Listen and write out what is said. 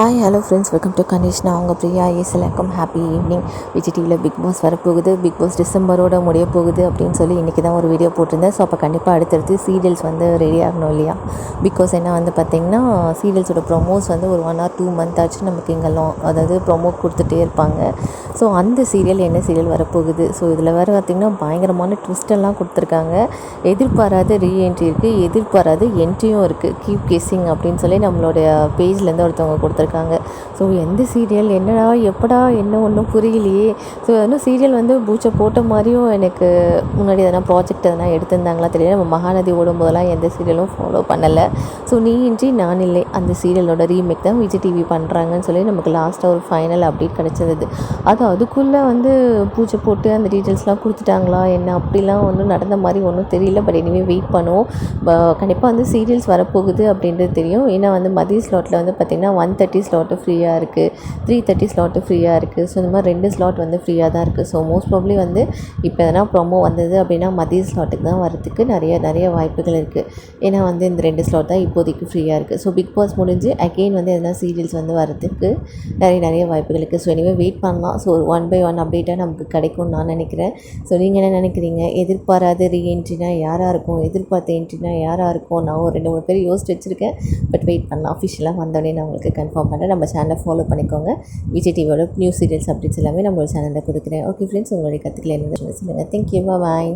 Hi hello friends, welcome to Ganesh. நான் உங்கள் பிரியா. எல்லாருக்கும் ஹாப்பி ஈவினிங். விஜய் டிவியில் பிக் பாஸ் வரப்போகுது. பிக் பாஸ் டிசம்பரோட முடிய போகுது அப்படின்னு சொல்லி இன்றைக்கி தான் ஒரு வீடியோ போட்டிருந்தேன். ஸோ அப்போ கண்டிப்பாக அடுத்தடுத்து சீரியல்ஸ் ரெடி ஆகணும் இல்லையா? பிகாஸ் என்ன பார்த்திங்கன்னா சீரியல்ஸோட ப்ரொமோஸ் ஒரு 1 or 2 month ஆச்சு நமக்கு இங்கெல்லாம் அதாவது ப்ரொமோ கொடுத்துட்டே இருப்பாங்க. ஸோ அந்த சீரியல் என்ன சீரியல் வரப்போகுது? ஸோ இதில் வேறு பார்த்திங்கன்னா பயங்கரமான ட்விஸ்டெல்லாம் கொடுத்துருக்காங்க. எதிர்பாராத ரீஎன்ட்ரி இருக்குது, எதிர்பாராத என்ட்ரியும் இருக்குது. கீப் கெஸ்ஸிங் அப்படின்னு சொல்லி நம்மளுடைய பேஜ்லேருந்து ஒருத்தவங்க கொடுத்துருக்காங்க. ஸோ எந்த சீரியல் என்னடா எப்படா என்ன ஒன்றும் புரியலையே. ஸோ சீரியல் பூச்சை போட்ட மாதிரியும் எனக்கு முன்னாடி எதனா ப்ராஜெக்ட் எதனா எடுத்திருந்தாங்களா தெரியல. நம்ம மகாநதி ஓடும்போதெல்லாம் எந்த சீரியலும் ஃபாலோ பண்ணலை. ஸோ நீ இன்றி நான் இல்லை அந்த சீரியலோட ரீமேக் தான் விஜய் டிவி பண்ணுறாங்கன்னு சொல்லி நமக்கு லாஸ்ட்டாக ஒரு ஃபைனல் அப்டேட் கிடச்சிருது. அதுக்குள்ளே பூச்சை போட்டு அந்த டீட்டெயில்ஸ்லாம் கொடுத்துட்டாங்களா என்ன, அப்படிலாம் ஒன்றும் நடந்த மாதிரி ஒன்றும் தெரியல. பட் இனிமேல் வெயிட் பண்ணுவோம். கண்டிப்பாக சீரியல்ஸ் வரப்போகுது அப்படின்றது தெரியும். ஏன்னா மதிய ஸ்லாட்டில் பார்த்திங்கன்னா 1:30 ஸ்லாட்டு ஃப்ரீயாக இருக்குது, 3:30 ஸ்லாட்டு ஃப்ரீயாக இருக்குது. ஸோ இந்த மாதிரி 2 ஸ்லாட் ஃப்ரீயாக தான் இருக்குது. ஸோ மோஸ்ட் ப்ராபப்ளி இப்போ எதனா ப்ரொமோ வந்தது அப்படின்னா மதிய ஸ்லாட்டுக்கு தான் வரதுக்கு நிறைய வாய்ப்புகள் இருக்குது. ஏன்னா இந்த 2 ஸ்லாட் தான் இப்போதைக்கு ஃப்ரீயாக இருக்குது. ஸோ பிக் பாஸ் முடிஞ்சு அகெயின் எதனா சீரியல்ஸ் வரதுக்கு நிறைய வாய்ப்புகள் இருக்குது. ஸோ இனிமேல் வெயிட் பண்ணலாம். ஸோ 1 by 1 அப்டேட்டாக நமக்கு கிடைக்கும்னு நான் நினைக்கிறேன். ஸோ நீங்கள் என்ன நினைக்கிறீங்க? எதிர்பாராத ரீஎன்ட்ரினா யாராக இருக்கும், எதிர்பார்த்த என்ட்ரினா யாராக இருக்கும்? நான் ஒரு 2-3 பேர் யோசிச்சு வச்சுருக்கேன். பட் வெயிட் பண்ணலாம். அஃபிஷியலாக வந்தோடனே நான் உங்களுக்கு கன்ஃபார்ம் பண்ணுறேன். நம்ம சேனலை ஃபாலோ பண்ணிக்கோங்க. விஜய் டிவியோட நியூ சீரியல்ஸ் அப்டேட்ஸ் எல்லாமே நம்மளோட சேனலில் கொடுக்குறேன். ஓகே ஃப்ரெண்ட்ஸ், உங்களுடைய கருத்துக்களை என்ன சொல்லுங்கள். தேங்க்யூ, பாய்.